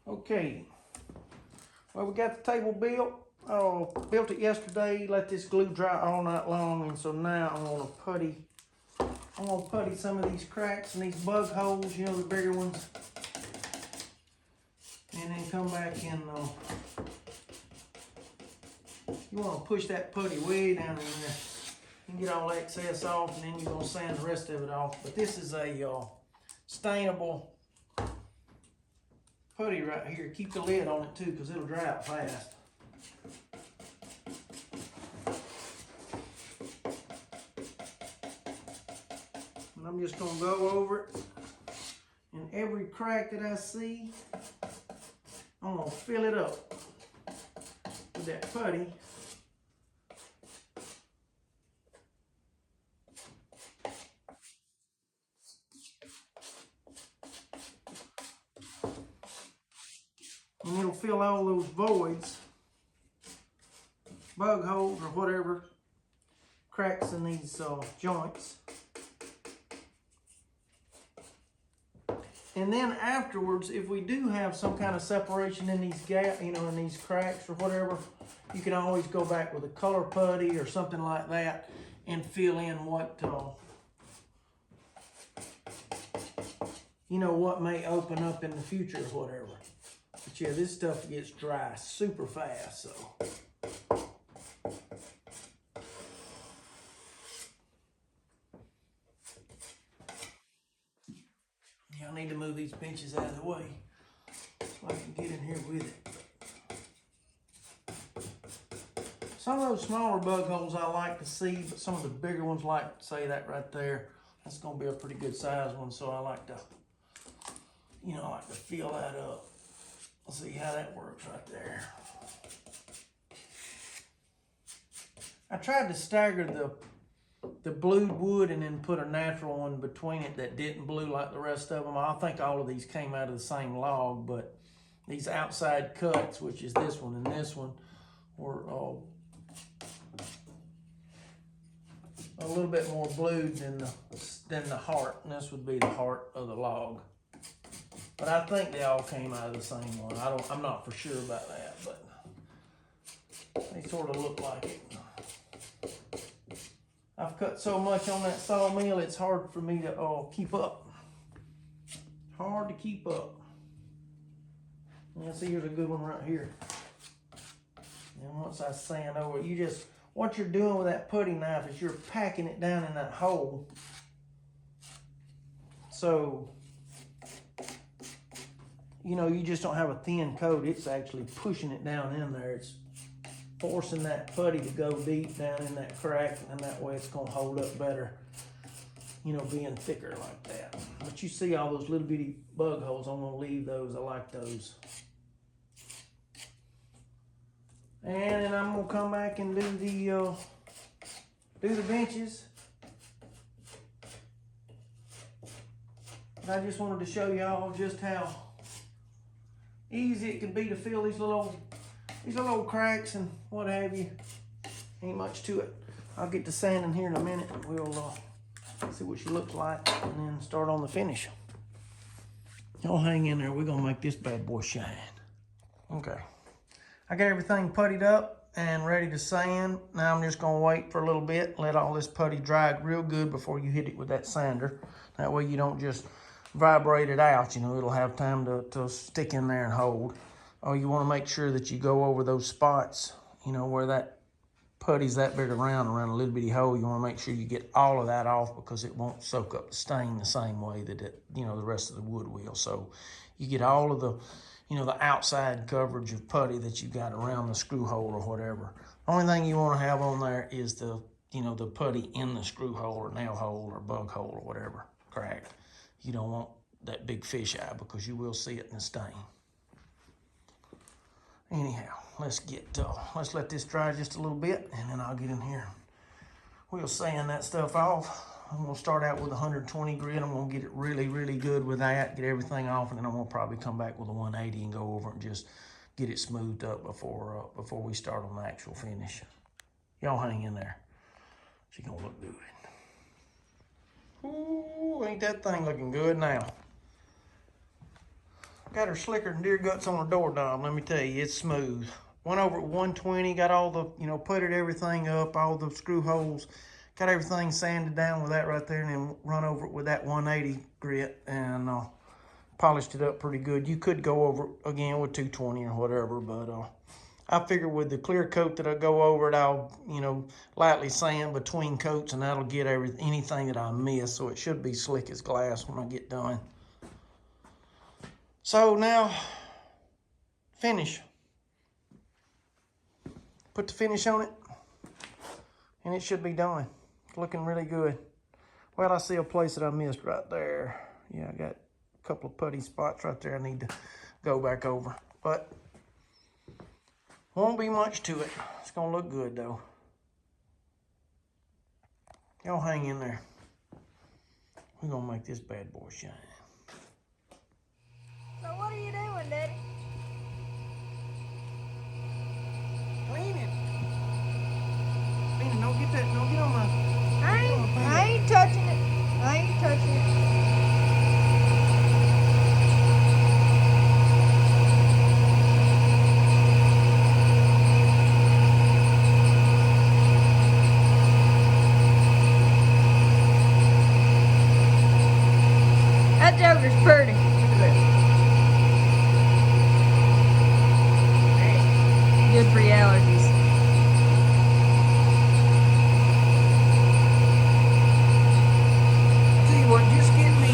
Okay, well, we got the table built. Built it yesterday, let this glue dry all night long, and so now I'm gonna putty some of these cracks and these bug holes, you know, the bigger ones. And then come back and you wanna push that putty way down in there and get all the excess off, and then you're gonna sand the rest of it off. But this is a stainable putty right here. Keep the lid on it too, because it'll dry out fast. And I'm just gonna go over it, and every crack that I see, I'm gonna fill it up with that putty. And it'll fill all those voids, bug holes or whatever, cracks in these joints. And then afterwards, if we do have some kind of separation in these in these cracks or whatever, you can always go back with a color putty or something like that and fill in what, what may open up in the future or whatever. But yeah, this stuff gets dry super fast, so. Yeah, I need to move these benches out of the way so I can get in here with it. Some of those smaller bug holes I like to see, but some of the bigger ones, like say that right there, that's gonna be a pretty good size one, so I like to, fill that up. Let's see how that works right there. I tried to stagger the blued wood and then put a natural one between it that didn't blue like the rest of them. I think all of these came out of the same log, but these outside cuts, which is this one and this one, were a little bit more blued than the heart, and this would be the heart of the log. But I think they all came out of the same one. I'm not for sure about that, but they sort of look like it. I've cut so much on that sawmill, it's hard for me to keep up. Hard to keep up. Yeah, see, here's a good one right here. And once I sand over it, what you're doing with that putty knife is you're packing it down in that hole. So, you just don't have a thin coat. It's actually pushing it down in there. It's forcing that putty to go deep down in that crack, and that way it's gonna hold up better, being thicker like that. But you see all those little bitty bug holes, I'm gonna leave those. I like those. And then I'm gonna come back and do the benches. But I just wanted to show y'all just how easy it can be to fill these little old cracks and what have you. Ain't much to it. I'll get to sanding here in a minute. We'll see what she looks like and then start on the finish. Y'all hang in there. We're gonna make this bad boy shine. Okay. I got everything puttied up and ready to sand. Now I'm just gonna wait for a little bit, let all this putty dry real good before you hit it with that sander. That way you don't just vibrate it out, it'll have time to stick in there and hold. Oh, you wanna make sure that you go over those spots, where that putty's that big around a little bitty hole. You wanna make sure you get all of that off, because it won't soak up the stain the same way that the rest of the wood will. So you get all of the, the outside coverage of putty that you got around the screw hole or whatever. Only thing you wanna have on there is the putty in the screw hole or nail hole or bug hole or whatever cracked. You don't want that big fish eye, because you will see it in the stain. Anyhow, let's let this dry just a little bit, and then I'll get in here. We'll sand that stuff off. I'm gonna start out with 120 grit. I'm gonna get it really, really good with that, get everything off, and then I'm gonna probably come back with a 180 and go over and just get it smoothed up before we start on the actual finish. Y'all hang in there. She's gonna look good. Ooh, ain't that thing looking good now? Got her slicker than deer guts on her door knob. Let me tell you, it's smooth. Went over at 120, got all the, putted everything up, all the screw holes, got everything sanded down with that right there, and then run over it with that 180 grit and polished it up pretty good. You could go over it again with 220 or whatever, but I figure with the clear coat that I go over it, I'll, lightly sand between coats, and that'll get anything that I miss, so it should be slick as glass when I get done. So now, finish. Put the finish on it, and it should be done. It's looking really good. Well, I see a place that I missed right there. Yeah, I got a couple of putty spots right there I need to go back over. But won't be much to it. It's gonna look good though. Y'all hang in there. We're gonna make this bad boy shine. So what are you doing, Daddy? Cleaning. Cleaning, don't get on my... I ain't touching it. I ain't touching it. That joker's pretty. Look at that. Good for your allergies. Tell you what, just get me...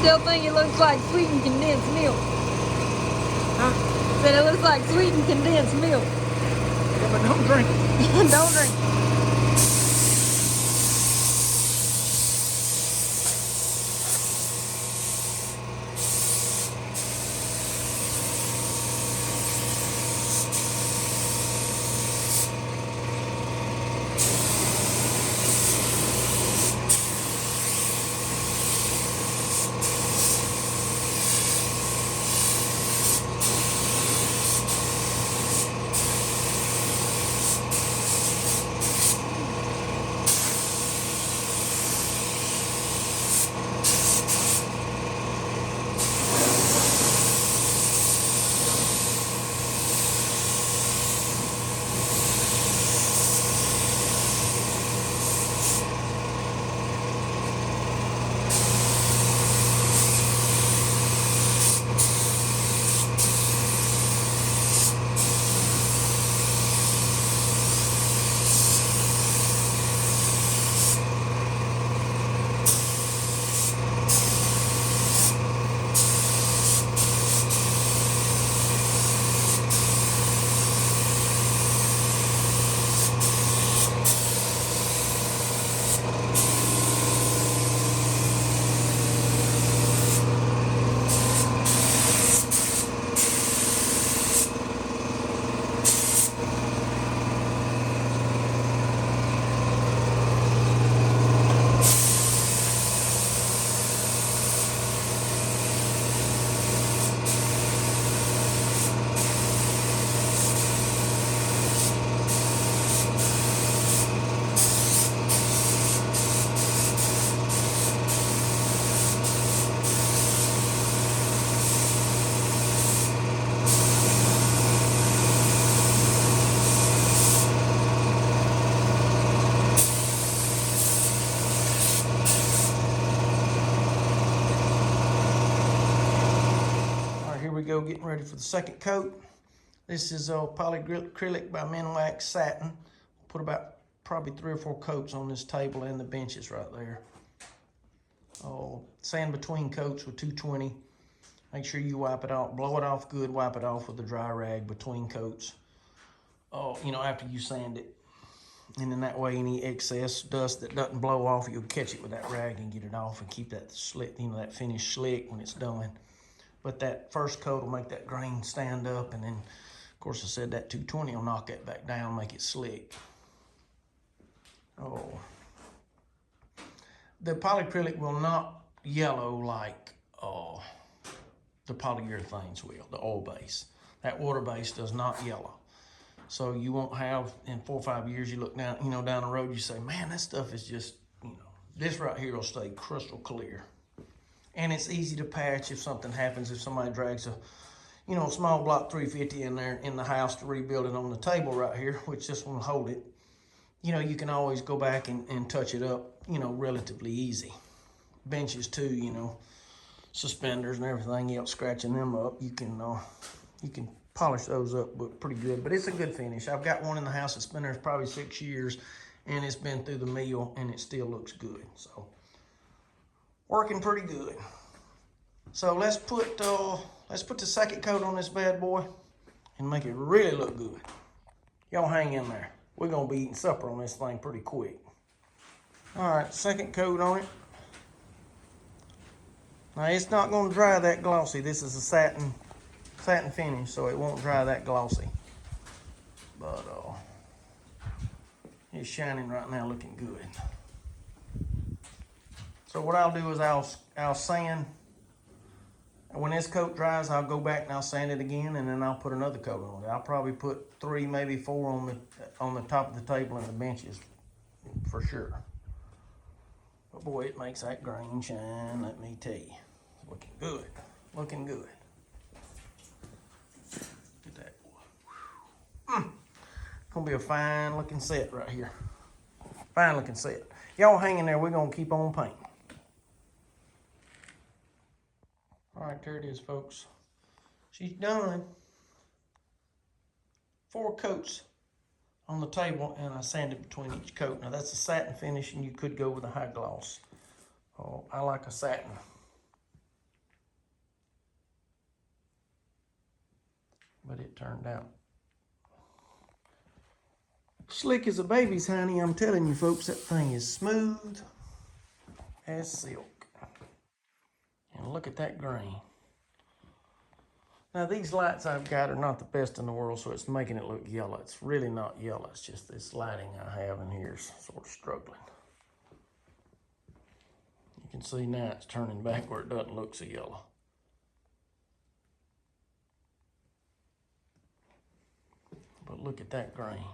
Still think it looks like sweetened condensed milk. Huh? Said it looks like sweetened condensed milk. Yeah, but don't drink it. Don't drink. go, getting ready for the second coat. This is polyacrylic by Minwax Satin. Put about probably 3 or 4 coats on this table and the benches right there. Sand between coats with 220. Make sure you wipe it off, blow it off good, wipe it off with a dry rag between coats. You know, after you sand it. And then that way any excess dust that doesn't blow off, you'll catch it with that rag and get it off and keep that slick, you know, that finish slick when it's done. But that first coat will make that grain stand up, and then, of course, I said that 220 will knock that back down, make it slick. The polyacrylic will not yellow like the polyurethanes will, the oil base. That water base does not yellow. So you won't have, in 4 or 5 years, you look down, you know, down the road, you say, man, that stuff is just, you know, this right here will stay crystal clear. And it's easy to patch if something happens, if somebody drags a, you know, small block 350 in there in the house to rebuild it on the table right here, which this one will hold it. You know, you can always go back and touch it up, you know, relatively easy. Benches too, you know, suspenders and everything else, scratching them up, you can polish those up pretty good, but it's a good finish. I've got one in the house that's been there probably 6 years, and it's been through the mill, and it still looks good. So, working pretty good. So let's put the second coat on this bad boy and make it really look good. Y'all hang in there. We're gonna be eating supper on this thing pretty quick. All right, second coat on it. Now it's not gonna dry that glossy. This is a satin finish, so it won't dry that glossy. But it's shining right now, looking good. So what I'll do is I'll sand. When this coat dries, I'll go back and I'll sand it again, and then I'll put another coat on it. I'll probably put 3, maybe 4 on the top of the table and the benches for sure. But boy, it makes that grain shine, let me tell you. It's looking good, looking good. Look at that boy. Gonna be a fine looking set right here. Fine looking set. Y'all hang in there, we're gonna keep on painting. All right, there it is, folks. She's done. 4 coats on the table, and I sanded between each coat. Now that's a satin finish, and you could go with a high gloss. I like a satin. But it turned out slick as a baby's, honey. I'm telling you, folks, that thing is smooth as silk. And look at that grain. Now these lights I've got are not the best in the world, so it's making it look yellow. It's really not yellow. It's just this lighting I have in here is sort of struggling. You can see now it's turning back where it doesn't look so yellow. But look at that grain.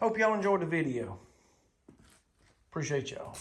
Hope y'all enjoyed the video. Appreciate y'all.